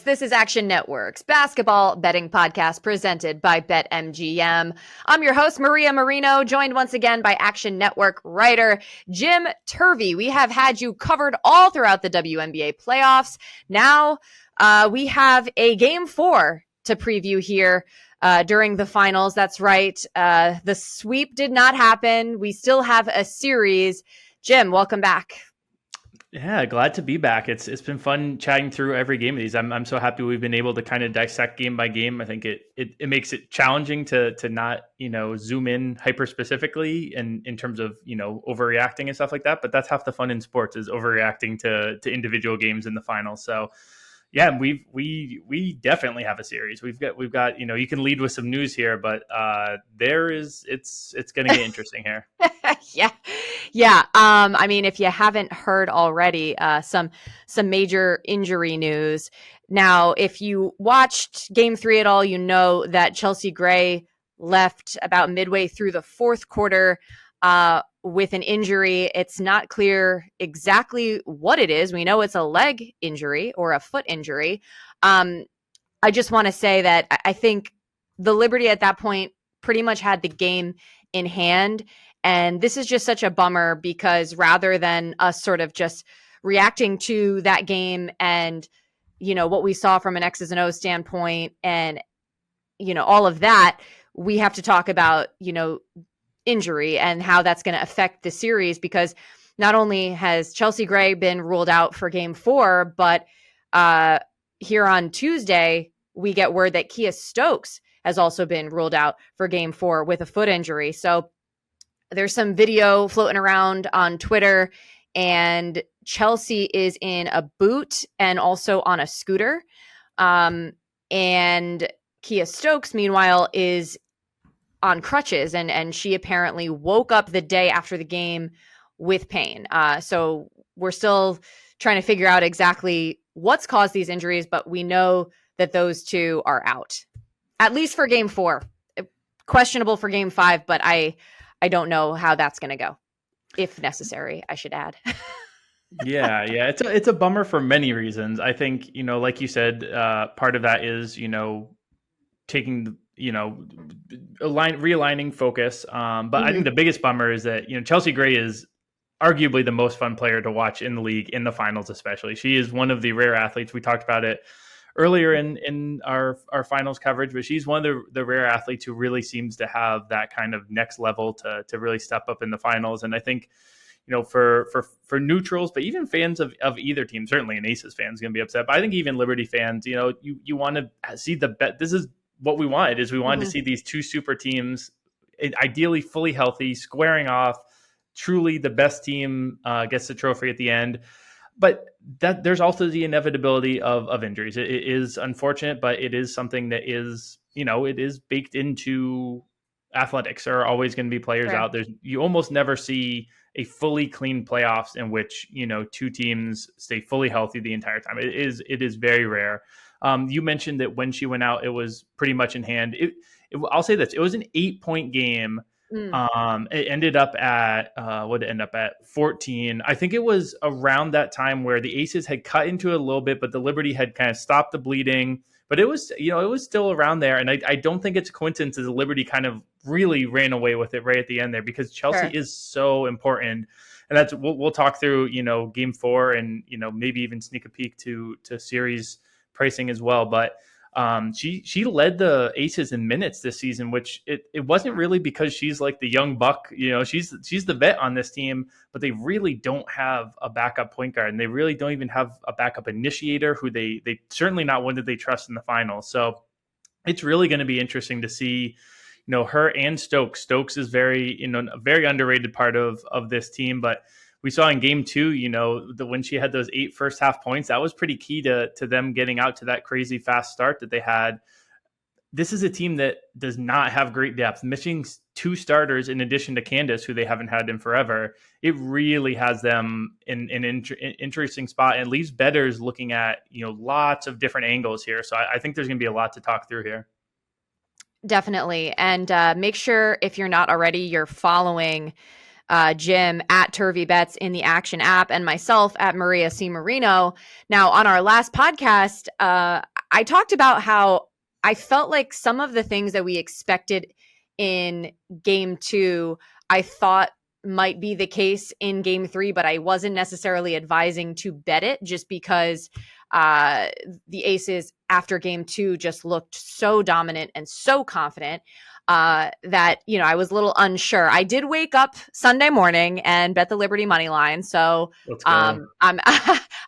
This is Action Network's basketball betting podcast presented by BetMGM. I'm your host, Maria Marino, joined once again by Action Network writer Jim Turvey. We have had you covered all throughout the WNBA playoffs. Now we have a Game 4 to preview here during the finals. That's right. The sweep did not happen. We still have a series. Jim, welcome back. Yeah, glad to be back. It's been fun chatting through every game of these. I'm so happy we've been able to kind of dissect game by game. I think it makes it challenging to not, zoom in hyper specifically and in terms of, overreacting and stuff like that. But that's half the fun in sports, is overreacting to individual games in the finals. So yeah, we definitely have a series. We've got, you can lead with some news here, but it's going to get interesting here. Yeah. I mean, if you haven't heard already, some major injury news. Now, if you watched Game 3 at all, you know that Chelsea Gray left about midway through the fourth quarter with an injury. It's not clear exactly what it is. We know it's a leg injury or a foot injury. I just want to say that I think the Liberty at that point pretty much had the game in hand. And this is just such a bummer because rather than us sort of just reacting to that game and, what we saw from an X's and O's standpoint and, all of that, we have to talk about, injury and how that's going to affect the series, because not only has Chelsea Gray been ruled out for Game 4, but here on Tuesday, we get word that Kia Stokes has also been ruled out for Game 4 with a foot injury. So there's some video floating around on Twitter, and Chelsea is in a boot and also on a scooter. And Kia Stokes, meanwhile, is on crutches, and she apparently woke up the day after the game with pain. So we're still trying to figure out exactly what's caused these injuries, but we know that those two are out, at least for Game 4. Questionable for Game 5, but I don't know how that's going to go, if necessary, I should add. Yeah. It's a bummer for many reasons. I think, like you said, part of that is, taking, realigning focus. But I think the biggest bummer is that, Chelsea Gray is arguably the most fun player to watch in the league, in the finals especially. She is one of the rare athletes. We talked about it earlier in our finals coverage, but she's one of the rare athletes who really seems to have that kind of next level to really step up in the finals. And I think, for neutrals, but even fans of either team, certainly an Aces fan is going to be upset, but I think even Liberty fans, you want to see the bet. This is what we wanted, is we wanted to see these two super teams, ideally fully healthy, squaring off. Truly the best team gets the trophy at the end. But that there's also the inevitability of injuries. It is unfortunate, but it is something that is, it is baked into athletics. There are always going to be players out. You almost never see a fully clean playoffs in which, two teams stay fully healthy the entire time. It is very rare. You mentioned that when she went out, it was pretty much in hand. I'll say this: it was an 8-point game. It ended up at what did it end up at 14. I think it was around that time where the Aces had cut into it a little bit, but the Liberty had kind of stopped the bleeding. But it was, it was still around there. And I don't think it's a coincidence that the Liberty kind of really ran away with it right at the end there, because Chelsea is so important. And that's we'll talk through, Game 4 and, maybe even sneak a peek to series pricing as well. But she led the Aces in minutes this season, which it wasn't really because she's like the young buck, she's the vet on this team, but they really don't have a backup point guard, and they really don't even have a backup initiator who they certainly not one that they trust in the finals. So it's really going to be interesting to see, her and Stokes. Stokes is very, a very underrated part of this team, but we saw in Game 2, when she had those 8 first half points, that was pretty key to them getting out to that crazy fast start that they had. This is a team that does not have great depth. Missing 2 starters in addition to Candace, who they haven't had in forever, it really has them in an interesting spot, and leaves bettors looking at, lots of different angles here. So I think there's going to be a lot to talk through here. Definitely. And make sure, if you're not already, you're following Jim at Turvey Bets in the Action app, and myself at Maria C. Marino. Now, on our last podcast, I talked about how I felt like some of the things that we expected in game 2, I thought might be the case in game 3, but I wasn't necessarily advising to bet it just because the Aces after game 2 just looked so dominant and so confident that, I was a little unsure. I did wake up Sunday morning and bet the Liberty money line. So Let's go. I'm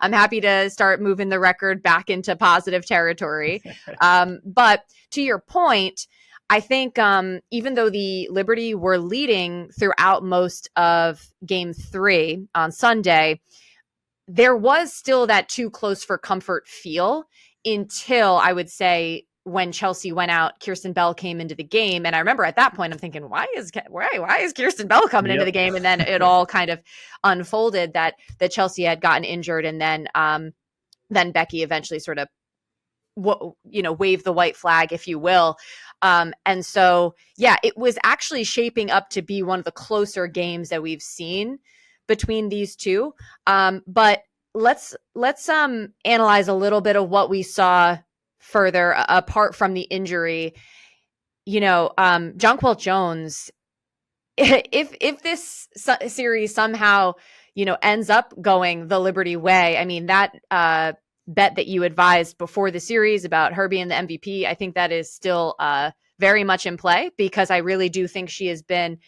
I'm happy to start moving the record back into positive territory. But to your point, I think even though the Liberty were leading throughout most of game 3 on Sunday, there was still that too close for comfort feel until, I would say, when Chelsea went out, Kirsten Bell came into the game. And I remember at that point, I'm thinking, why is Kirsten Bell coming into the game? And then it all kind of unfolded that Chelsea had gotten injured. And then Becky eventually sort of, waved the white flag, if you will. And so, yeah, it was actually shaping up to be one of the closer games that we've seen between these two. But let's analyze a little bit of what we saw further apart from the injury. Jonquil Jones, if this series somehow, ends up going the Liberty way, I mean, that bet that you advised before the series about her being the MVP, I think that is still very much in play, because I really do think she has been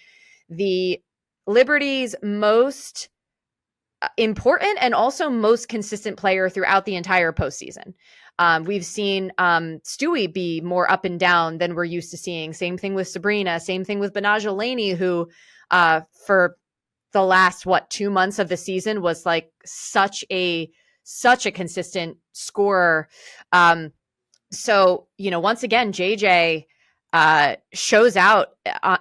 the Liberty's most important and also most consistent player throughout the entire postseason. We've seen Stewie be more up and down than we're used to seeing. Same thing with Sabrina. Same thing with Benaj Laney, who for the last 2 months of the season was like such a consistent scorer. So once again, JJ shows out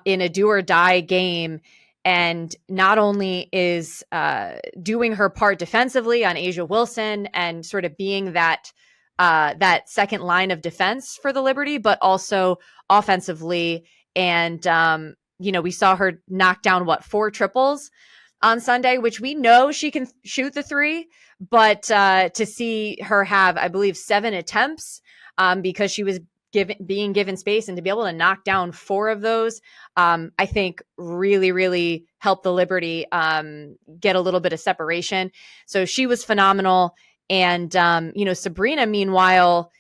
in a do or die game, and not only is doing her part defensively on Asia Wilson and sort of being that second line of defense for the Liberty, but also offensively. And, we saw her knock down 4 triples on Sunday, which we know she can shoot the 3, but to see her have, I believe, 7 attempts because she was being given space, and to be able to knock down 4 of those, I think really, really helped the Liberty get a little bit of separation. So she was phenomenal. And, Sabrina, meanwhile,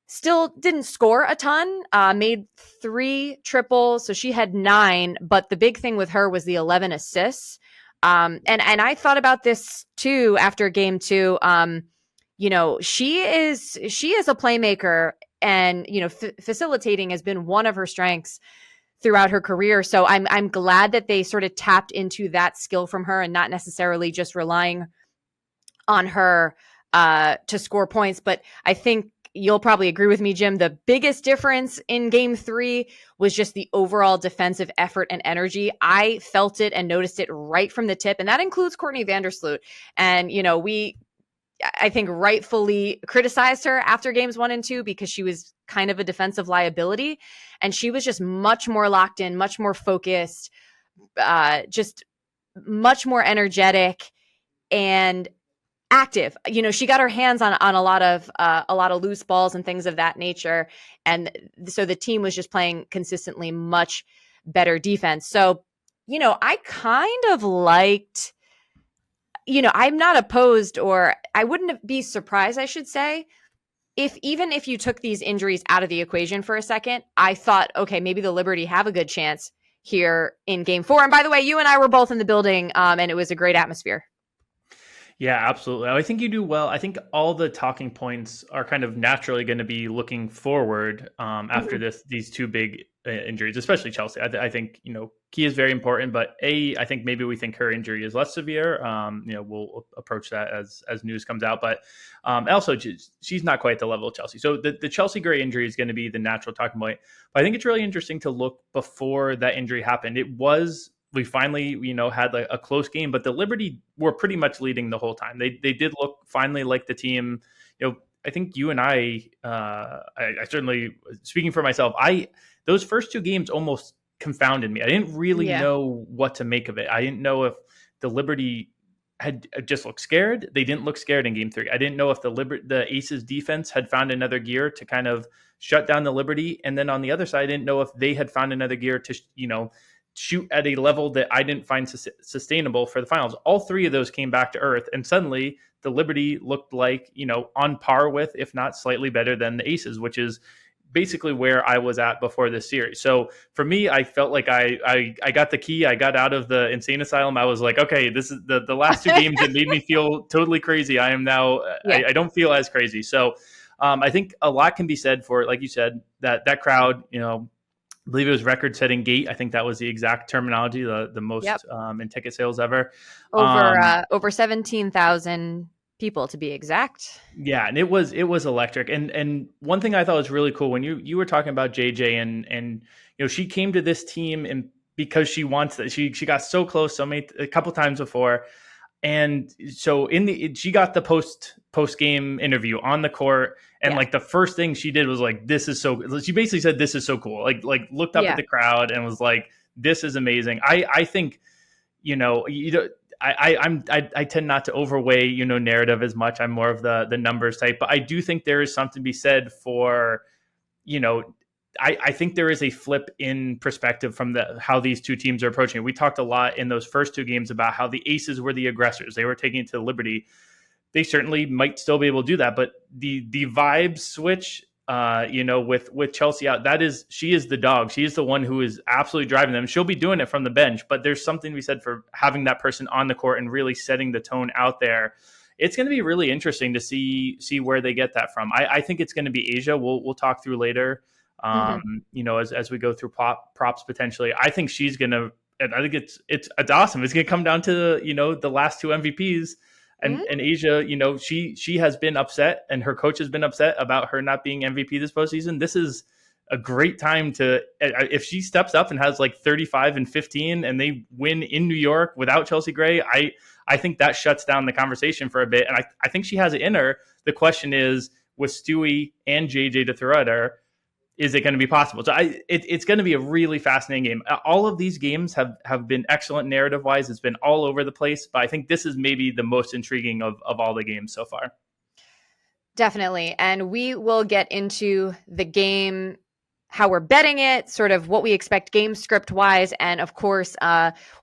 still didn't score a ton, made 3 triples. So she had 9, but the big thing with her was the 11 assists. And I thought about this too after game 2. She is a playmaker, and facilitating has been one of her strengths throughout her career. So I'm glad that they sort of tapped into that skill from her, and not necessarily just relying on her to score points. But I think you'll probably agree with me, Jim, the biggest difference in game 3 was just the overall defensive effort and energy. I felt it and noticed it right from the tip, and that includes Courtney Vandersloot. And I think rightfully criticized her after games 1 and 2 because she was kind of a defensive liability, and she was just much more locked in, much more focused, just much more energetic and active. She got her hands on a lot of loose balls and things of that nature, and so the team was just playing consistently much better defense. So I kind of liked. I'm not opposed, or I wouldn't be surprised, I should say, even if you took these injuries out of the equation for a second. I thought, okay, maybe the Liberty have a good chance here in game 4. And by the way, you and I were both in the building, and it was a great atmosphere. Yeah, absolutely. I think you do well. I think all the talking points are kind of naturally going to be looking forward after these 2 big injuries, especially Chelsea. I think, Key is very important, but I think maybe we think her injury is less severe. We'll approach that as news comes out, but also she's not quite at the level of Chelsea. So the Chelsea Gray injury is going to be the natural talking point. But I think it's really interesting to look before that injury happened. We finally, had like a close game, but the Liberty were pretty much leading the whole time. They did look finally like the team. I think you and I certainly, speaking for myself, those first 2 games almost confounded me. I didn't really know what to make of it. I didn't know if the Liberty had just looked scared. They didn't look scared in game 3. I didn't know if the Aces defense had found another gear to kind of shut down the Liberty. And then on the other side, I didn't know if they had found another gear to, shoot at a level that I didn't find sustainable for the finals. All 3 of those came back to earth. And suddenly the Liberty looked like, on par with, if not slightly better than the Aces, which is basically where I was at before this series. So for me, I felt like I got the key. I got out of the insane asylum. I was like, okay, this is the last 2 games that made me feel totally crazy. I am now, I don't feel as crazy. So I think a lot can be said for, like you said, that crowd, I believe it was record-setting gate. I think that was the exact terminology, the most in ticket sales ever. Over 17,000 people to be exact. Yeah, and it was electric. And one thing I thought was really cool when you were talking about JJ and she came to this team and because she wants that. She got so close a couple times before. And so she got the post game interview on the court, and like the first thing she did was like, "This is so." She basically said, "This is so cool." Like looked up at the crowd and was like, "This is amazing." I think, I tend not to overweigh narrative as much. I'm more of the numbers type, but I do think there is something to be said for, I think there is a flip in perspective from how these 2 teams are approaching it. We talked a lot in those first 2 games about how the Aces were the aggressors. They were taking it to the Liberty. They certainly might still be able to do that, but the vibe switch, with Chelsea out, she is the dog. She is the one who is absolutely driving them. She'll be doing it from the bench, but there's something to be said for having that person on the court and really setting the tone out there. It's going to be really interesting to see where they get that from. I think it's going to be Asia. We'll talk through later. As we go through props potentially, I think she's gonna. I think it's awesome. It's gonna come down to the last 2 MVPs, and Asia. She has been upset, and her coach has been upset about her not being MVP this postseason. This is a great time to, if she steps up and has like 35 and 15, and they win in New York without Chelsea Gray. I think that shuts down the conversation for a bit, and I think she has it in her. The question is, with Stewie and JJ to throw at her, is it going to be possible? So it's going to be a really fascinating game. All of these games have been excellent narrative-wise. It's been all over the place, but I think this is maybe the most intriguing of all the games so far. Definitely. And we will get into the game, how we're betting it, sort of what we expect game script wise, and of course,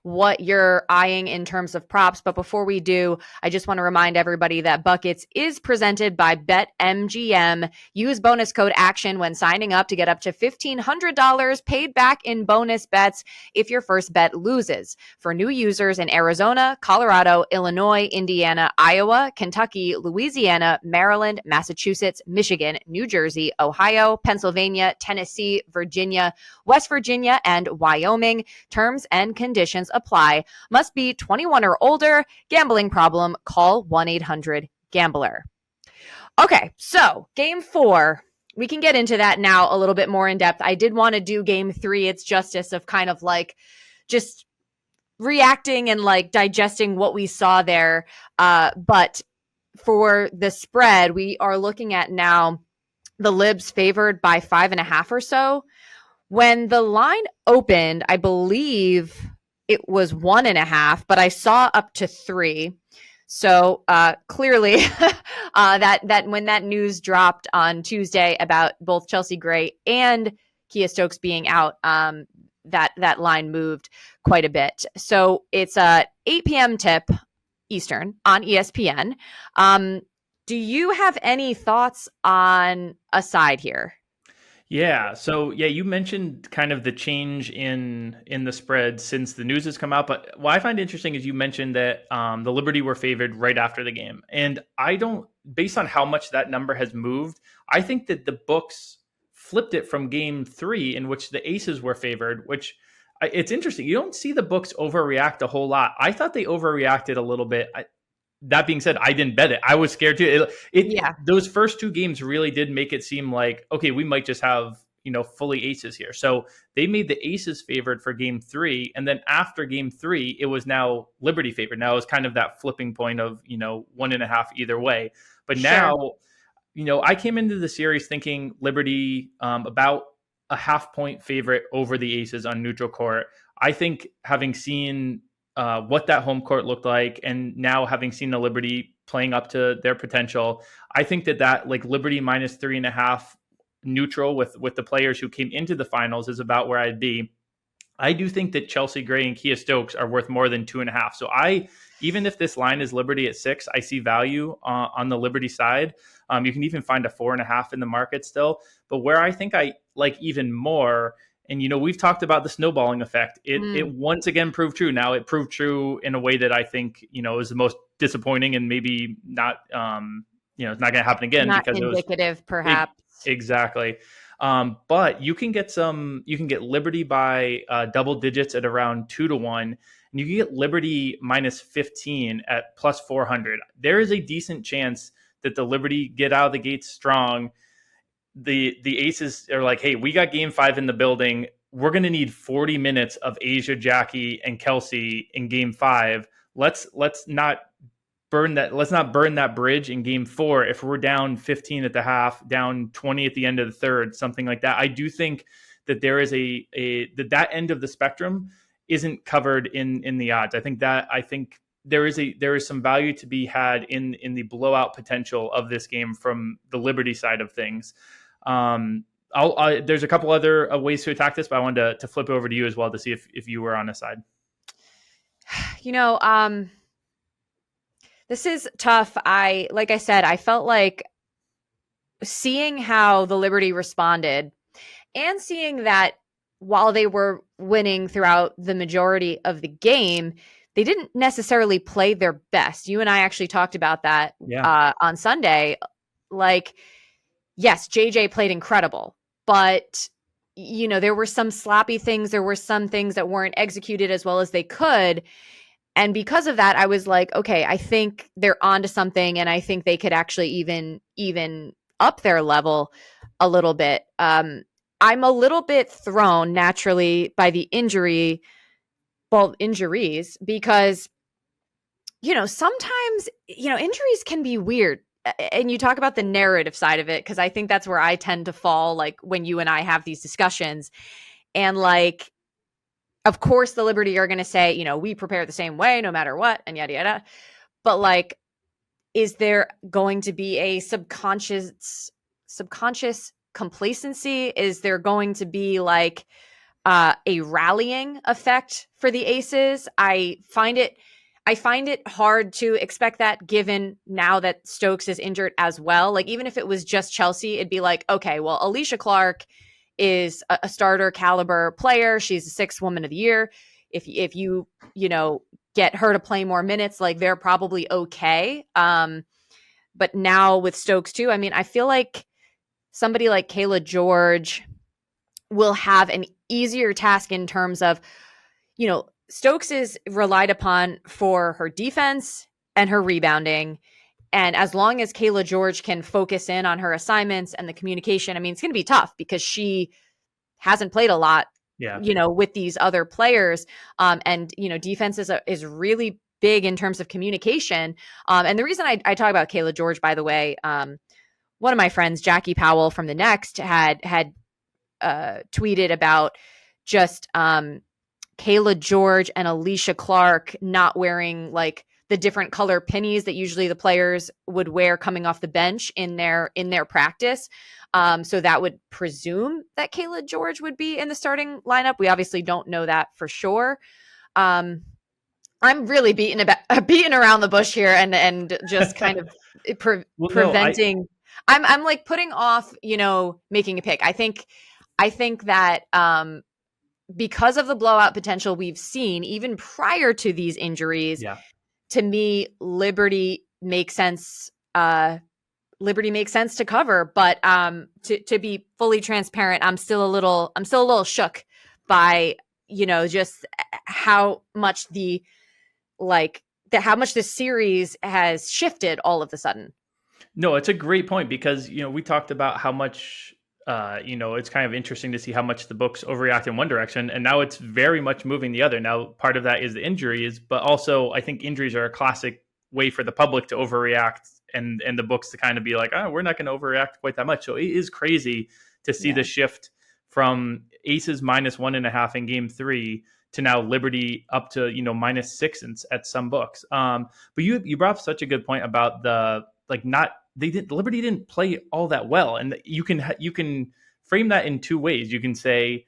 what you're eyeing in terms of props. But before we do, I just want to remind everybody that Buckets is presented by BetMGM. Use bonus code ACTION when signing up to get up to $1,500 paid back in bonus bets if your first bet loses. For new users in Arizona, Colorado, Illinois, Indiana, Iowa, Kentucky, Louisiana, Maryland, Massachusetts, Michigan, New Jersey, Ohio, Pennsylvania, Tennessee, Virginia, West Virginia, and Wyoming. Terms and conditions apply. Must be 21 or older. Gambling problem? Call 1-800-GAMBLER. Okay, so game 4. We can get into that now a little bit more in depth. I did want to do game 3 its justice of kind of like just reacting and like digesting what we saw there. But for the spread, we are looking at now the Libs favored by 5.5 or so. When the line opened, I believe it was 1.5, but I saw up to 3. So clearly that when that news dropped on Tuesday about both Chelsea Gray and Kia Stokes being out, that line moved quite a bit. So it's a 8 p.m. tip Eastern on ESPN. Do you have any thoughts on a side here? Yeah. So you mentioned kind of the change in the spread since the news has come out. But what I find interesting is you mentioned that the Liberty were favored right after the game. And based on how much that number has moved, I think that the books flipped it from game 3 in which the Aces were favored, which it's interesting. You don't see the books overreact a whole lot. I thought they overreacted a little bit. That being said, I didn't bet it. I was scared too. Those first 2 games really did make it seem like, okay, we might just have, fully aces here. So they made the Aces favored for game 3. And then after game 3, it was now Liberty favored. Now it was kind of that flipping point of, 1.5 either way. But now, I came into the series thinking Liberty about a 0.5 point favorite over the Aces on neutral court. I think having seen what that home court looked like, and now having seen the Liberty playing up to their potential, I think that like Liberty minus 3.5 neutral with the players who came into the finals is about where I'd be. I do think that Chelsea Gray and Kia Stokes are worth more than 2.5. So even if this line is Liberty at 6, I see value on the Liberty side. You can even find a 4.5 in the market still. But where I think I like even more, and we've talked about the snowballing effect. It once again proved true. Now it proved true in a way that I think is the most disappointing and maybe not. It's not going to happen again not because indicative, perhaps. Exactly. But you can get Liberty by double digits at around 2-1, and you can get Liberty minus 15 at plus 400. There is a decent chance that the Liberty get out of the gates strong. The Aces are like, hey, we got game 5 in the building. We're going to need 40 minutes of Asia, Jackie, and Kelsey in game 5. Let's not burn that bridge in game 4 if we're down 15 at the half, down 20 at the end of the third, something like that. I do think that there is that end of the spectrum isn't covered in the odds. I think there is some value to be had in the blowout potential of this game from the Liberty side of things. There's a couple other ways to attack this, but I wanted to flip over to you as well to see if you were on the side. This is tough. Like I said, I felt like seeing how the Liberty responded and seeing that while they were winning throughout the majority of the game, they didn't necessarily play their best. You and I actually talked about that on Sunday. Like, yes, JJ played incredible, but there were some sloppy things. There were some things that weren't executed as well as they could. And because of that, I was like, okay, I think they're onto something, and I think they could actually even up their level a little bit. I'm a little bit thrown naturally by the injuries, because sometimes injuries can be weird. And you talk about the narrative side of it, because I think that's where I tend to fall, like when you and I have these discussions. And like, of course, the Liberty are going to say, we prepare the same way no matter what, and yada, yada. But like, is there going to be a subconscious complacency? Is there going to be like a rallying effect for the Aces? I find it hard to expect that, given now that Stokes is injured as well. Like, even if it was just Chelsea, it'd be like, okay, well, Alicia Clark is a starter caliber player. She's the 6th woman of the year. If you get her to play more minutes, like, they're probably okay. But now with Stokes too, I mean, I feel like somebody like Kayla George will have an easier task in terms of, Stokes is relied upon for her defense and her rebounding. And as long as Kayla George can focus in on her assignments and the communication, I mean, it's going to be tough because she hasn't played a lot, with these other players. And defense is really big in terms of communication. And the reason I talk about Kayla George, by the way, one of my friends, Jackie Powell from the Next, had tweeted about just Kayla George and Alicia Clark not wearing like the different color pennies that usually the players would wear coming off the bench in their practice. So that would presume that Kayla George would be in the starting lineup. We obviously don't know that for sure. I'm really beating around the bush here and just kind of preventing. I'm like putting off, making a pick. I think that because of the blowout potential we've seen even prior to these injuries, to me, Liberty makes sense. Liberty makes sense to cover, but to be fully transparent, I'm still a little shook by just how much how much the series has shifted all of a sudden. No, it's a great point because we talked about how much it's kind of interesting to see how much the books overreact in one direction, and now it's very much moving the other. Now, part of that is the injuries, but also I think injuries are a classic way for the public to overreact and the books to kind of be like, oh, we're not going to overreact quite that much. So it is crazy to see the shift from Aces minus 1.5 in game 3 to now Liberty up to, -6 at some books. But you brought up such a good point about the like not they didn't Liberty didn't play all that well, and you can frame that in two ways. You can say,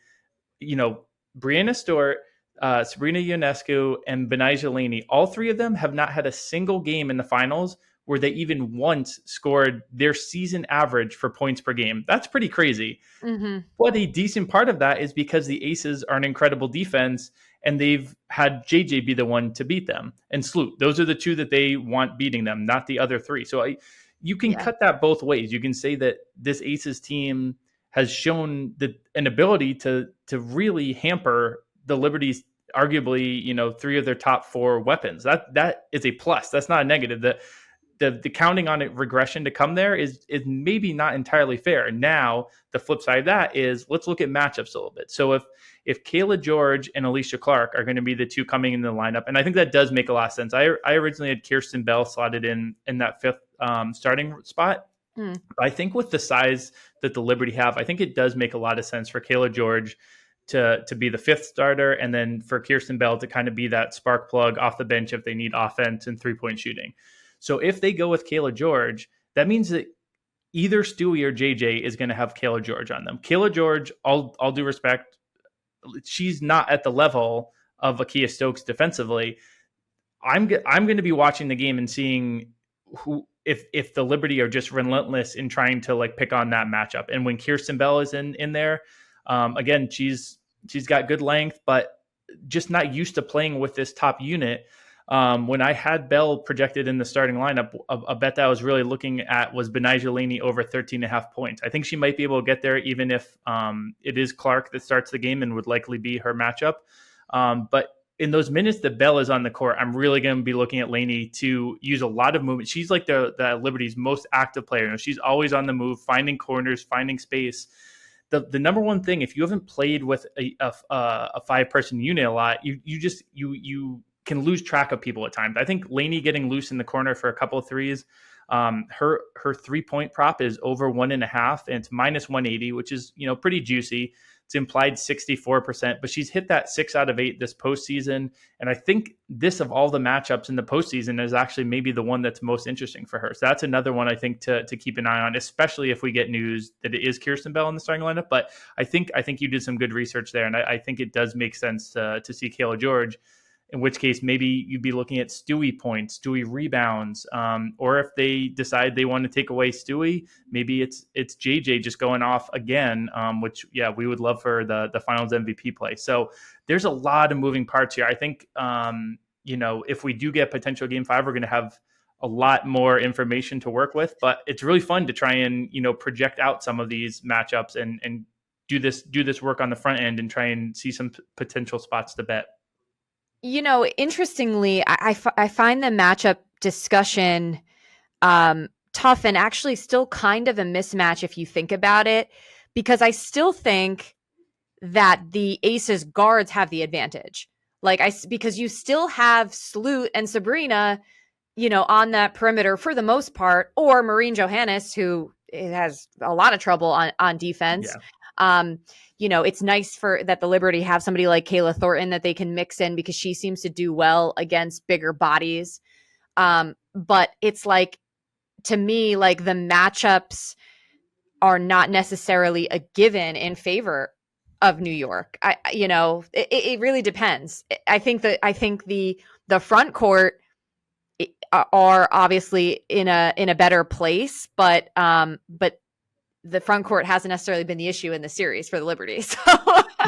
Brianna Stewart, Sabrina Ionescu, and Benijah Laney, all three of them have not had a single game in the finals where they even once scored their season average for points per game. That's pretty crazy. Mm-hmm. But a decent part of that is because the Aces are an incredible defense, and they've had JJ be the one to beat them and Sloot. Those are the two that they want beating them, not the other three. So you can cut that both ways. You can say that this Aces team has shown an ability to really hamper the Liberty's arguably, three of their top four weapons. That is a plus. That's not a negative. The counting on it regression to come there is maybe not entirely fair. Now, the flip side of that is let's look at matchups a little bit. So if Kayla George and Alicia Clark are going to be the two coming in the lineup, and I think that does make a lot of sense. I originally had Kirsten Bell slotted in that fifth starting spot. But I think with the size that the Liberty have, I think it does make a lot of sense for Kayla George to be the fifth starter, and then for Kirsten Bell to kind of be that spark plug off the bench if they need offense and 3-point shooting. So if they go with Kayla George, that means that either Stewie or JJ is going to have Kayla George on them. Kayla George, all due respect, she's not at the level of Akia Stokes defensively. I'm going to be watching the game and seeing if the Liberty are just relentless in trying to like pick on that matchup. And when Kirsten Bell is in there, again, she's got good length, but just not used to playing with this top unit. When I had Bell projected in the starting lineup, a bet that I was really looking at was Benijah Laney over 13.5 points. I think she might be able to get there, even if it is Clark that starts the game and would likely be her matchup. But in those minutes that Bell is on the court, I'm really going to be looking at Laney to use a lot of movement. She's like the Liberty's most active player. She's always on the move, finding corners, finding space. The number one thing, if you haven't played with a 5-person unit a lot, you can lose track of people at times. I think Laney getting loose in the corner for a couple of threes, her 3-point prop is over 1.5, and it's -180, which is pretty juicy. It's implied 64%, but she's hit that 6 out of 8 this postseason. And I think this, of all the matchups in the postseason, is actually maybe the one that's most interesting for her. So that's another one I think to keep an eye on, especially if we get news that it is Kirsten Bell in the starting lineup. But I think you did some good research there, and I think it does make sense to see Kayla George. In which case, maybe you'd be looking at Stewie points, Stewie rebounds, or if they decide they want to take away Stewie, maybe it's JJ just going off again, which, we would love for the Finals MVP play. So there's a lot of moving parts here. I think, if we do get potential Game 5, we're going to have a lot more information to work with. But it's really fun to try and, project out some of these matchups and do this work on the front end and try and see some potential spots to bet. Interestingly, I find the matchup discussion tough and actually still kind of a mismatch if you think about it, because I still think that the Aces guards have the advantage. Because you still have Sloot and Sabrina, on that perimeter for the most part, or Maureen Johannes, who has a lot of trouble on defense. Yeah. It's nice that the Liberty have somebody like Kayla Thornton that they can mix in because she seems to do well against bigger bodies. But it's to me, the matchups are not necessarily a given in favor of New York. It really depends. I think the front court are obviously in a better place, but the front court hasn't necessarily been the issue in the series for the Liberty. So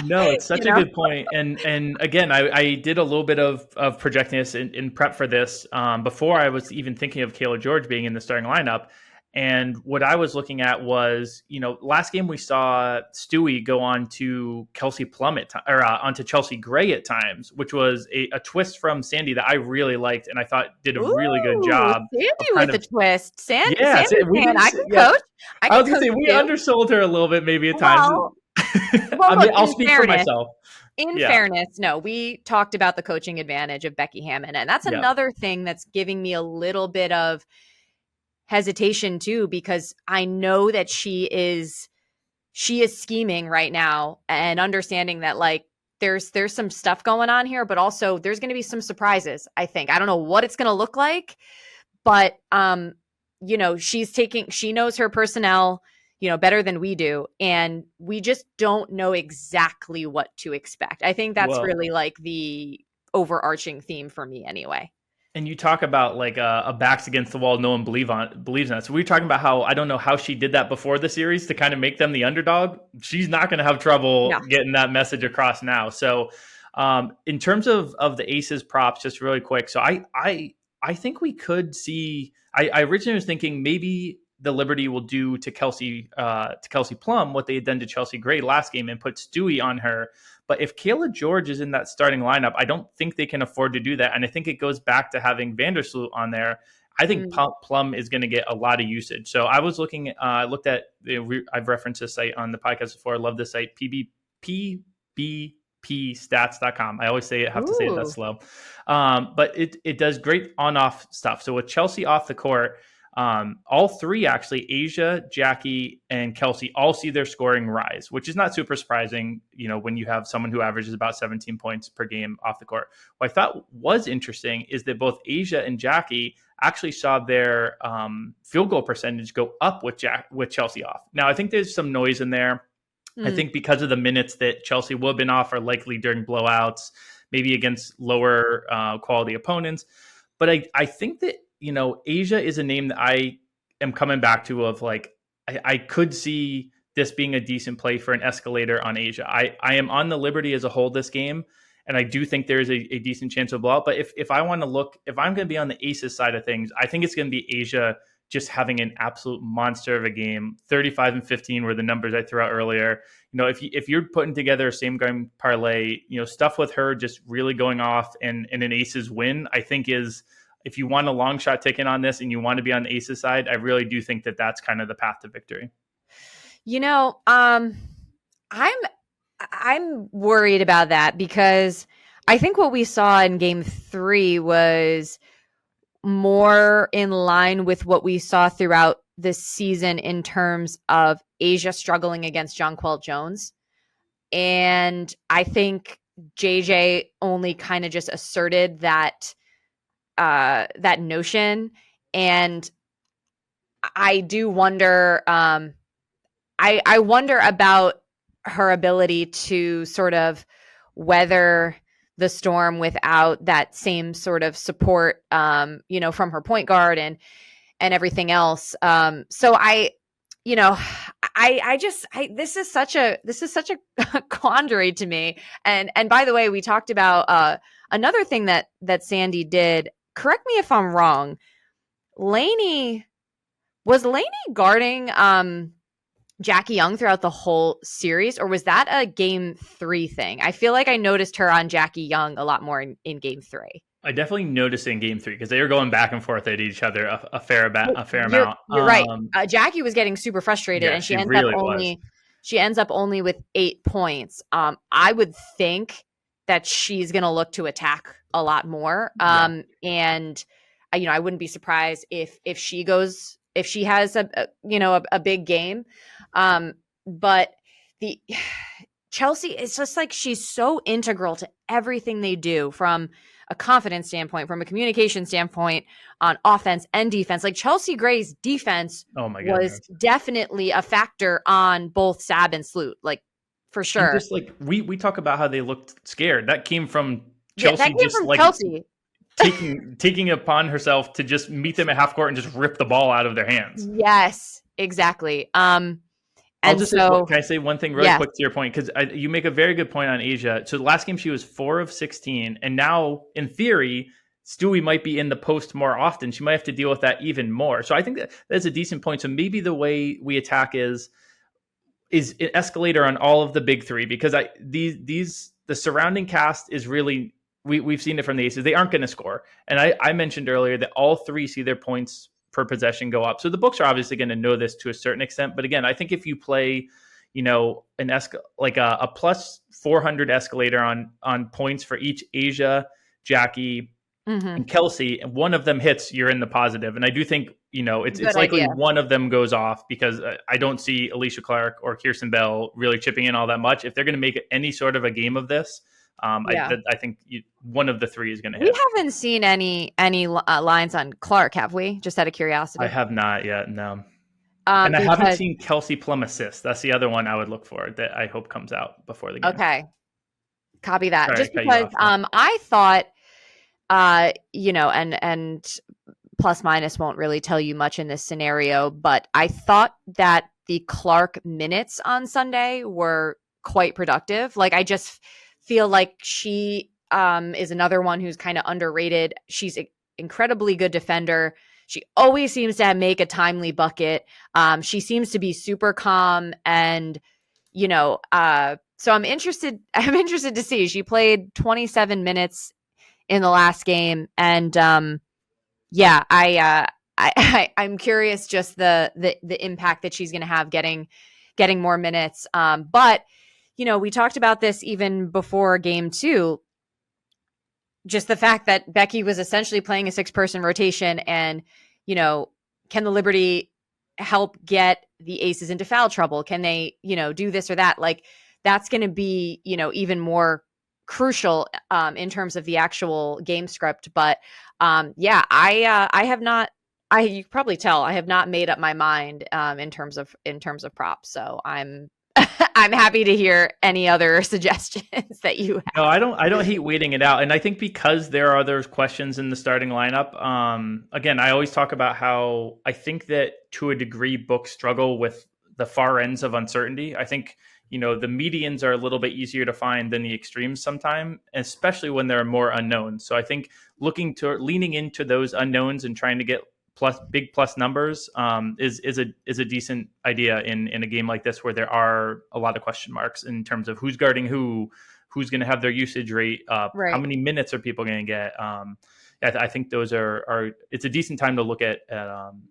no, it's such a good point. And again, I did a little bit of projecting this in prep for this before I was even thinking of Kayla George being in the starting lineup. And what I was looking at was, last game we saw Stewie go on to Kelsey Plum onto Chelsea Gray at times, which was a twist from Sandy that I really liked and I thought did a really good job. Sandy with a twist. Sandy, I can coach. I was going to say, we undersold her a little bit maybe at times. I'll speak for myself. In fairness, no, we talked about the coaching advantage of Becky Hammond. And that's another thing that's giving me a little bit of hesitation too, because I know that she is scheming right now and understanding that there's some stuff going on here, but also there's going to be some surprises. I think I don't know what it's going to look like, but you know, she knows her personnel, you know, better than we do, and we just don't know exactly what to expect. I think that's Well, really like the overarching theme for me, anyway. and you talk about like a backs against the wall, no one believes in it. So we were talking about how I don't know how she did that before the series to kind of make them the underdog. She's not going to have trouble No. getting that message across now. So in terms of the aces props, just really quick. So I think we could see. I originally was thinking maybe the Liberty will do to Kelsey Plum what they had done to Chelsea Gray last game and put Stewie on her. But if Kayla George is in that starting lineup, I don't think they can afford to do that. And I think it goes back to having Vandersloot on there. I think Plum is going to get a lot of usage. So I was looked at, I've referenced this site on the podcast before. I love this site, pbpstats.com. I always have to say it that slow. But it does great on-off stuff. So with Chelsea off the court, all three actually, Asia, Jackie, and Kelsey, all see their scoring rise, which is not super surprising, you know, when you have someone who averages about 17 points per game off the court. What I thought was interesting is that both Asia and Jackie actually saw their field goal percentage go up with Chelsea off. Now, I think there's some noise in there. I think because of the minutes that Chelsea will have been off are likely during blowouts, maybe against lower quality opponents. But I think that, you know, Asia is a name that I am coming back to of like, I could see this being a decent play for an escalator on Asia. I am on the Liberty as a whole this game, and I do think there's a decent chance of blowout. But if I want to look, if I'm going to be on the aces side of things, I think it's going to be Asia just having an absolute monster of a game. 35 and 15 were the numbers I threw out earlier. You know, if you're putting together a same game parlay, you know, stuff with her just really going off and an aces win, I think is, if you want a long shot ticket on this and you want to be on the aces side, I really do think that that's kind of the path to victory. You know, I'm worried about that because I think what we saw in game 3 was more in line with what we saw throughout this season in terms of Asia struggling against Jonquel Jones. And I think JJ only kind of just asserted that notion. And I do wonder, I wonder about her ability to sort of weather the storm without that same sort of support, you know, from her point guard and everything else. So this is such a quandary to me. And by the way, we talked about another thing that Sandy did. Correct me if I'm wrong. Was Laney guarding Jackie Young throughout the whole series, or was that a game 3 thing? I feel like I noticed her on Jackie Young a lot more in game 3. I definitely noticed in game 3 because they were going back and forth at each other a fair amount. You're right. Jackie was getting super frustrated, and she ends up only with 8 points. I would think that she's going to look to attack a lot more. And you know, I wouldn't be surprised if she has a big game. But the Chelsea, it's just like she's so integral to everything they do from a confidence standpoint, from a communication standpoint, on offense and defense. Like Chelsea Gray's defense was definitely a factor on both Sab and Sloot, like for sure. And just like we talk about how they looked scared. That came from Chelsea, Chelsea. taking it upon herself to just meet them at half court and just rip the ball out of their hands. Yes, exactly. Can I say one thing really quick to your point? Because you make a very good point on Asia. So the last game she was 4 of 16, and now in theory, Stewie might be in the post more often. She might have to deal with that even more. So I think that's a decent point. So maybe the way we attack is an escalator on all of the big 3, because the surrounding cast is really, we've seen it from the aces. They aren't going to score. And I mentioned earlier that all 3 see their points per possession go up. So the books are obviously going to know this to a certain extent. But again, I think if you play, you know, a plus 400 escalator on points for each Asia, Jackie, and Kelsey, and one of them hits, you're in the positive. And I do think it's Good likely idea. one of them goes off because I don't see Alicia Clark or Kirsten Bell really chipping in all that much. If they're going to make any sort of a game of this, Yeah. I think one of the three is going to We hit. haven't seen any lines on Clark, have we? Just out of I curiosity. have not yet, no. And I haven't Because seen Kelsey Plum assist. That's the other one I would look for that I hope comes out before the game. okay, copy that. Sorry, I Just cut you because off. Yeah. I thought and plus minus won't really tell you much in this scenario, but I thought that the Clark minutes on Sunday were quite productive. Like I just feel like she is another one who's kind of underrated. She's an incredibly good defender. She always seems to make a timely bucket. She seems to be super calm and so I'm interested to see. She played 27 minutes in the last game and yeah, I'm curious just the impact that she's going to have getting more minutes. But we talked about this even before game 2, just the fact that Becky was essentially playing a 6-person rotation and can the Liberty help get the Aces into foul trouble? Can they, do this or that? Like that's going to be, even more crucial in terms of the actual game script. But yeah, I have not. You can probably tell I have not made up my mind in terms of props. So I'm I'm happy to hear any other suggestions that you No, have. I don't hate waiting it out, and I think because there are those questions in the starting lineup. Again, I always talk about how I think that to a degree books struggle with the far ends of uncertainty. I think the medians are a little bit easier to find than the extremes sometimes, especially when there are more unknowns. So I think leaning into those unknowns and trying to get big plus numbers is a decent idea in a game like this where there are a lot of question marks in terms of who's guarding who's going to have their usage rate up, how Right. many minutes are people going to get. I think those are it's a decent time to look at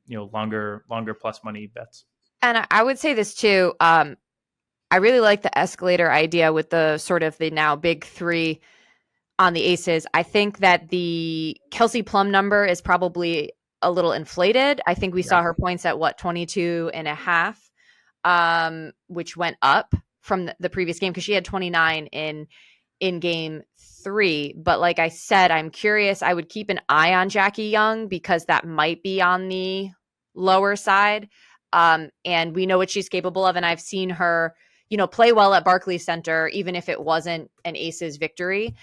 longer plus money bets. And I would say this too. I really like the escalator idea with the sort of the now big 3 on the Aces. I think that the Kelsey Plum number is probably a little inflated. I think we Yeah. saw her points at 22 and a half, which went up from the previous game because she had 29 in game 3. But like I said, I'm curious. I would keep an eye on Jackie Young because that might be on the lower side. And we know what she's capable of. And I've seen her, play well at Barclays Center, even if it wasn't an Aces victory.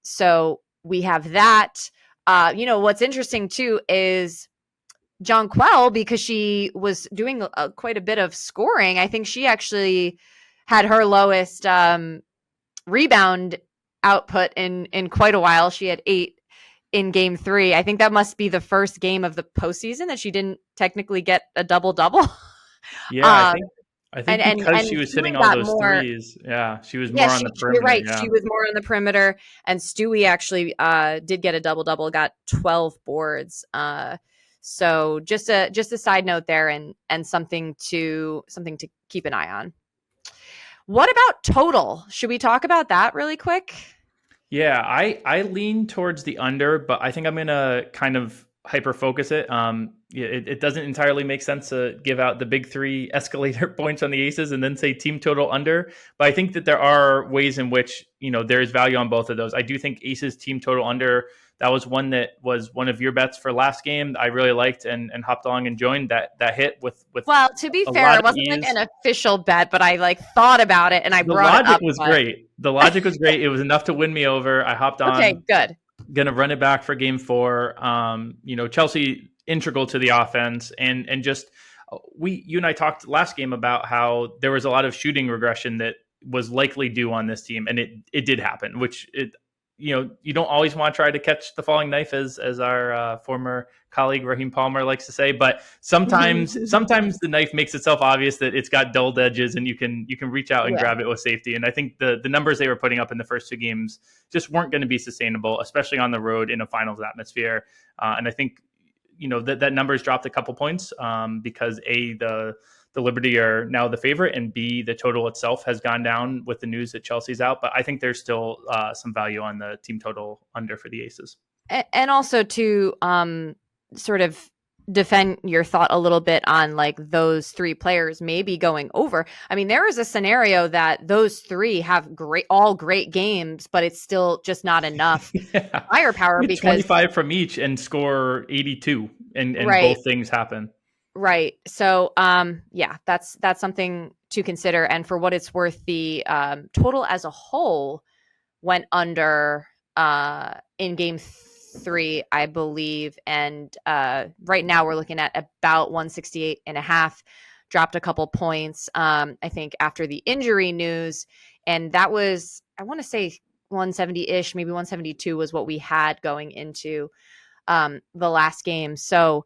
So we have that. What's interesting too is Jonquel, because she was doing quite a bit of scoring. I think she actually had her lowest rebound output in quite a while. She had 8 in game 3. I think that must be the first game of the postseason that she didn't technically get a double double. Yeah, I think because And she was hitting Stewie all got those more. threes, yeah, she was Yeah, more on the you're perimeter. right. Yeah. She was more on the perimeter, and Stewie actually did get a double double, got 12 boards. So just a side note there, and something to keep an eye on. What about total? Should we talk about that really quick? Yeah, I lean towards the under, but I think I'm gonna kind of hyper focus it. Yeah, it doesn't entirely make sense to give out the big 3 escalator points on the Aces and then say team total under. But I think that there are ways in which there is value on both of those. I do think Aces team total under. That was one that was one of your bets for last game. I really liked and hopped along and joined that hit with Well, to be a fair, lot it of wasn't like ease. an official bet, but I thought about it and I The brought it logic up. was But great. The logic was great. It was enough to win me over. I hopped okay, on, good. gonna run it back for game 4. Chelsea integral to the offense and just you and I talked last game about how there was a lot of shooting regression that was likely due on this team, and it did happen, which you don't always want to try to catch the falling knife, as our former colleague Raheem Palmer likes to say, but sometimes the knife makes itself obvious that it's got dulled edges, and you can reach out and Yeah. grab it with safety. And I think the numbers they were putting up in the first 2 games just weren't going to be sustainable, especially on the road in a finals atmosphere. And I think that number's dropped a couple points because the Liberty are now the favorite, and B, the total itself has gone down with the news that Chelsea's out. But I think there's still some value on the team total under for the Aces. And also to sort of defend your thought a little bit on like those three players maybe going over. I mean, there is a scenario that those three have all great games, but it's still just not enough Yeah. firepower Get because 25 from each and score 82 and right, both things happen. right. So yeah, that's something to consider. And for what it's worth, the total as a whole went under in game three, I believe. And right now we're looking at about 168 and a half, dropped a couple points, I think, after the injury news. And that was, I want to say 170 ish, maybe 172 was what we had going into the last game. So,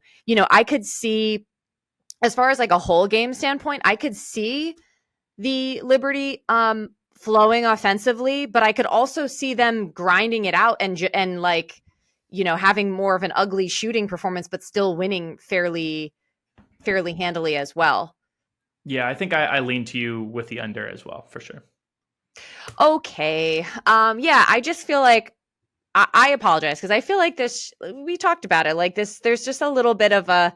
I could see, as far as like a whole game standpoint, I could see the Liberty flowing offensively, but I could also see them grinding it out and like, having more of an ugly shooting performance, but still winning fairly handily as well. Yeah, I think I lean to you with the under as well, for sure. Okay. Yeah, I just feel like I apologize because I feel like this, we talked about it, like this, there's just a little bit of a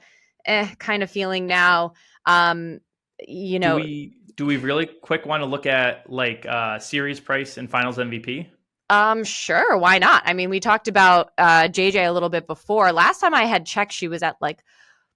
kind of feeling now. Um, you Do know, we really quick want to look at like series price and finals MVP? Sure, why not? I mean, we talked about JJ a little bit before. Last time I had checked, she was at like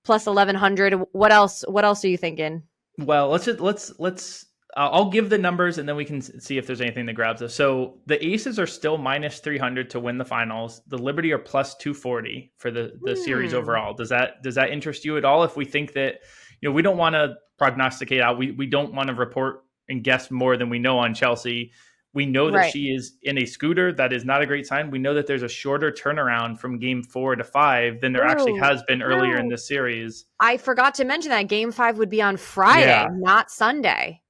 plus 1100. What else? What else are you thinking? Well, let's I'll give the numbers and then we can see if there's anything that grabs us. So the Aces are still minus 300 to win the finals. The Liberty are plus 240 for the series Hmm. overall. Does that interest you at all? If we think that, we don't want to prognosticate out. We don't want to report and guess more than we know on Chelsea. We know that Right. she is in a scooter. That is not a great sign. We know that there's a shorter turnaround from game 4 to 5 than there actually Oh has been earlier in no! this series. I forgot to mention that Game 5 would be on Friday, Yeah. not Sunday.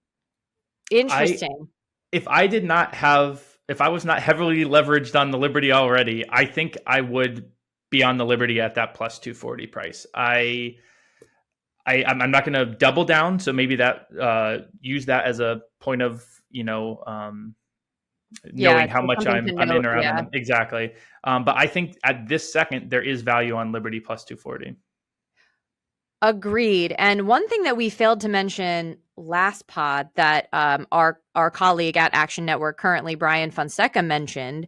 I Interesting. if I was not heavily leveraged on the Liberty already, I think I would be on the Liberty at that plus 240 price. I'm not going to double down, so maybe that use that as a point of Yeah, knowing how it's much something to I'm in note. or out on Yeah. them exactly. But I think at this second there is value on Liberty plus 240. Agreed. And one thing that we failed to mention last pod that our colleague at Action Network, currently Brian Fonseca, mentioned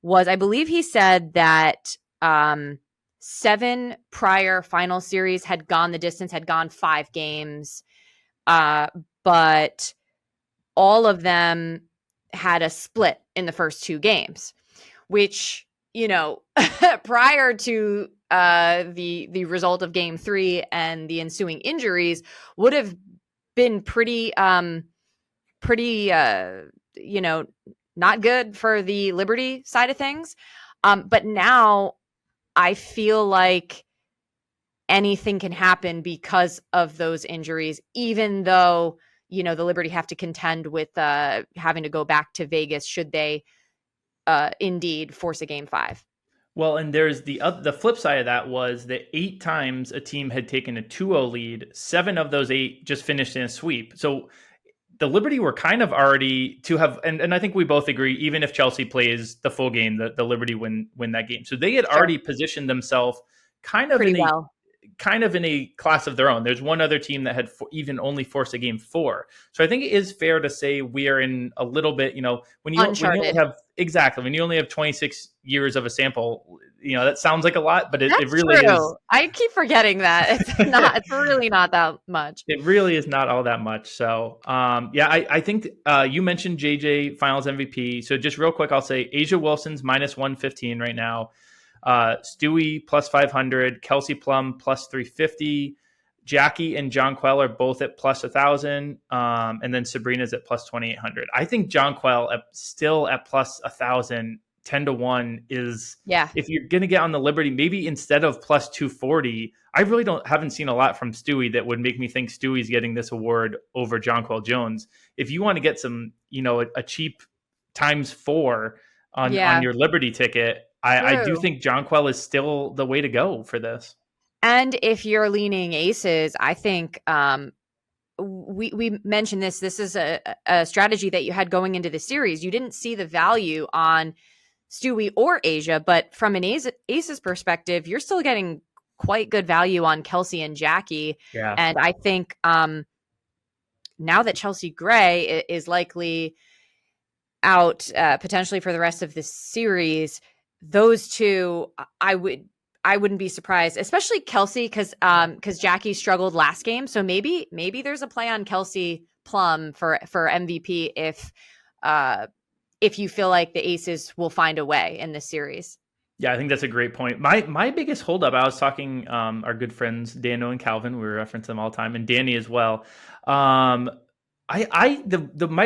was, I believe he said that 7 prior final series had gone the distance, had gone 5 games, but all of them had a split in the first 2 games, which, prior to the result of game 3 and the ensuing injuries would have been pretty not good for the Liberty side of things. But now I feel like anything can happen because of those injuries, even though, the Liberty have to contend with having to go back to Vegas should they indeed force a game 5. Well, and there's the flip side of that was that 8 times a team had taken a 2-0 lead. 7 of those 8 just finished in a sweep. So the Liberty were kind of already to have, and I think we both agree, even if Chelsea plays the full game, the Liberty win that game. So they had Sure. already positioned themselves kind of Pretty in a well. class of their own. There's one other team that had even only forced a game 4. So I think it is fair to say we are in a little bit, when you only Uncharted. have when you only have 26 years of a sample, that sounds like a lot, but it That's really is. true. I keep forgetting that. It's really not that much. It really is not all that much. So, yeah, I think you mentioned JJ Finals MVP. So just real quick, I'll say Asia Wilson's minus 115 right now. Stewie plus 500. Kelsey Plum plus 350. Jackie and John Quell are both at plus 1,000. And then Sabrina's at plus 2,800. I think John Quell still at plus 1,000, 10 to 1 is, Yeah. if you're going to get on the Liberty, maybe instead of plus 240, I really haven't seen a lot from Stewie that would make me think Stewie's getting this award over Jonquel Jones. If you want to get some, a cheap times 4 on Yeah. your Liberty ticket, I do True. think Jonquel is still the way to go for this. And if you're leaning aces, I think we mentioned this. This is a strategy that you had going into the series. You didn't see the value on Stewie or Asia, but from an aces perspective, you're still getting quite good value on Kelsey and Jackie. Yeah. And I think now that Chelsea Gray is likely out potentially for the rest of this series, those two, I wouldn't be surprised, especially Kelsey, because Jackie struggled last game. So maybe there's a play on Kelsey Plum for MVP if you feel like the Aces will find a way in this series. Yeah, I think that's a great point. My biggest holdup, I was talking our good friends Daniel and Calvin, we reference them all the time, and Danny as well. My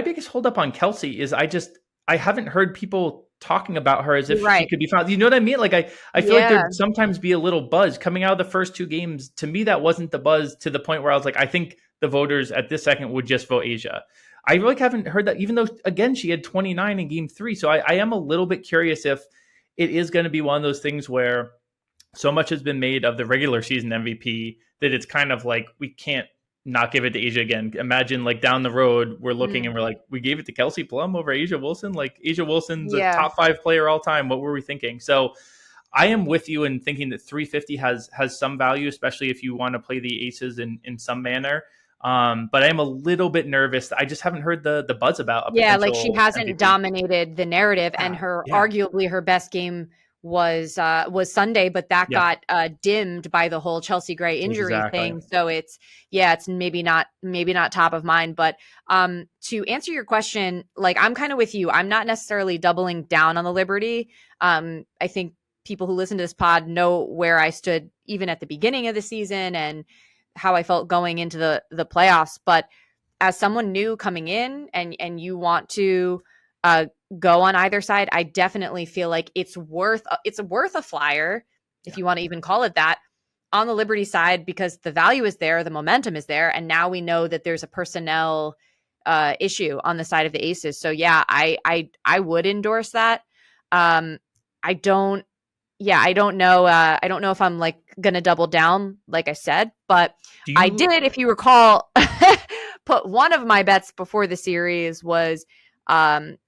biggest holdup on Kelsey is I haven't heard people talking about her as if You're right. she could be found. You know what I mean? Like I feel like there'd sometimes be a little buzz coming out of the first two games. To me, that wasn't the buzz to the point where I was like, I think the voters at this second would just vote Asia. I really haven't heard that, even though, again, she had 29 in game 3. So I am a little bit curious if it is going to be one of those things where so much has been made of the regular season MVP that it's kind of like we can't not give it to Asia again. Imagine like down the road, we're looking and we're like, we gave it to Kelsey Plum over Asia Wilson. Like Asia Wilson's a top 5 player all time. What were we thinking? So I am with you in thinking that 350 has some value, especially if you want to play the Aces in some manner. But I am a little bit nervous. I just haven't heard the buzz about. Like she hasn't MVP. Dominated the narrative, and arguably her best game was Sunday, but that got dimmed by the whole Chelsea Gray injury thing. So it's maybe not top of mind. But to answer your question, like I'm kind of with you. I'm not necessarily doubling down on the Liberty. I think people who listen to this pod know where I stood even at the beginning of the season and how I felt going into the playoffs. But as someone new coming in and you want to go on either side, I definitely feel like it's worth a flyer, if you want to even call it that, on the Liberty side, because the value is there, the momentum is there, and now we know that there's a personnel issue on the side of the Aces. So yeah, I would endorse that. I don't know. I don't know if I'm like gonna double down, like I said, but I did, if you recall, put one of my bets before the series was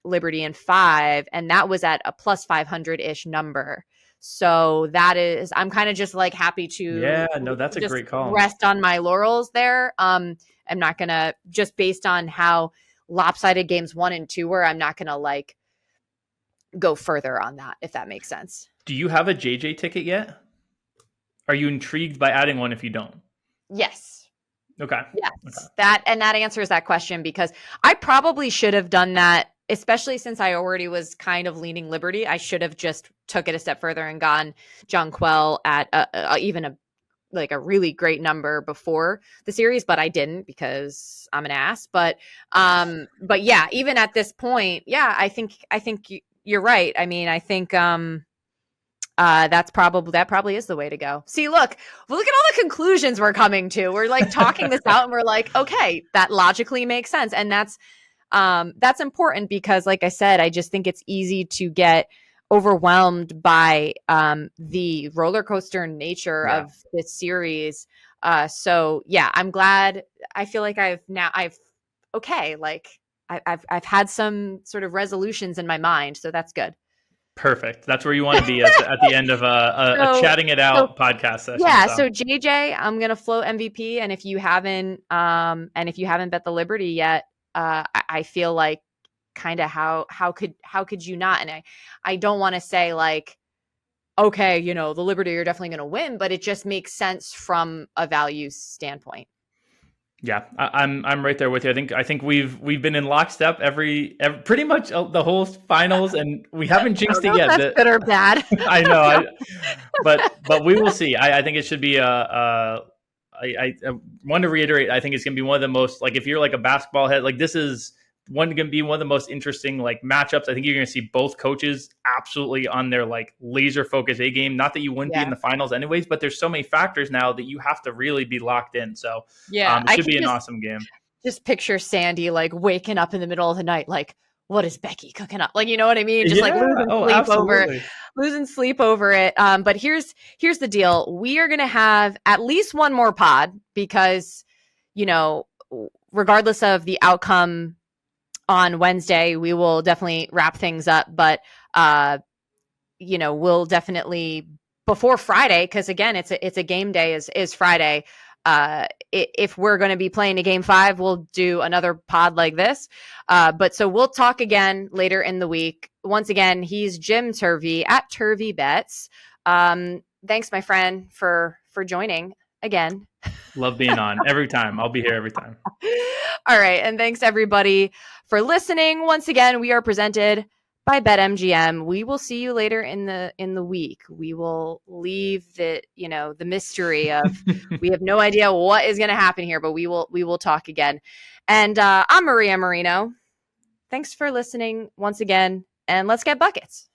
Liberty in 5, and that was at a plus 500-ish number. So that is, I'm kind of just like happy to that's a great call. Rest on my laurels there. I'm not gonna, just based on how lopsided games 1 and 2 were, I'm not gonna like go further on that, if that makes sense. Do you have a JJ ticket yet? Are you intrigued by adding one if you don't? Yes. Okay. Yes. Okay. That answers that question, because I probably should have done that, especially since I already was kind of leaning Liberty. I should have just took it a step further and gone John Quell at even a really great number before the series, but I didn't because I'm an ass. But yeah, even at this point, I think you're right. I mean, I think that probably is the way to go. See, look at all the conclusions we're coming to. We're like talking this out and we're like, okay, that logically makes sense. And that's important because, like I said, I just think it's easy to get overwhelmed by the roller coaster nature of this series. So yeah, I'm glad. I feel like I've had some sort of resolutions in my mind. So that's good. Perfect. That's where you want to be at the end of a chatting it out podcast session. Yeah. So JJ, I'm gonna float MVP, and if you haven't bet the Liberty yet, I feel like kind of how could you not? And I don't want to say like, okay, the Liberty are definitely gonna win, but it just makes sense from a value standpoint. Yeah, I'm right there with you. I think we've been in lockstep every pretty much the whole finals, and we haven't jinxed it yet. That's good or bad. I know, but we will see. I think it should be I want to reiterate. I think it's going to be one of the most, like, if you're like a basketball head, like this is going to be one of the most interesting like matchups. I think you're going to see both coaches absolutely on their like laser focus A game. Not that you wouldn't be in the finals anyways, but there's so many factors now that you have to really be locked in. So it should be an awesome game. Just picture Sandy like waking up in the middle of the night, like, what is Becky cooking up? Like, you know what I mean? Just like losing sleep over it. But here's the deal. We are going to have at least one more pod because, regardless of the outcome on Wednesday, we will definitely wrap things up, but we'll definitely before Friday, because again, it's a game day is Friday. If we're going to be playing a game 5, we'll do another pod like this. But so we'll talk again later in the week. Once again, he's Jim Turvey at Turvey Bets. Thanks, my friend, for joining again. Love being on every time. I'll be here every time. All right. And thanks everybody for listening. Once again, we are presented by BetMGM. We will see you later in the week. We will leave the mystery of we have no idea what is going to happen here, but we will talk again. And I'm Maria Marino. Thanks for listening once again, and let's get buckets.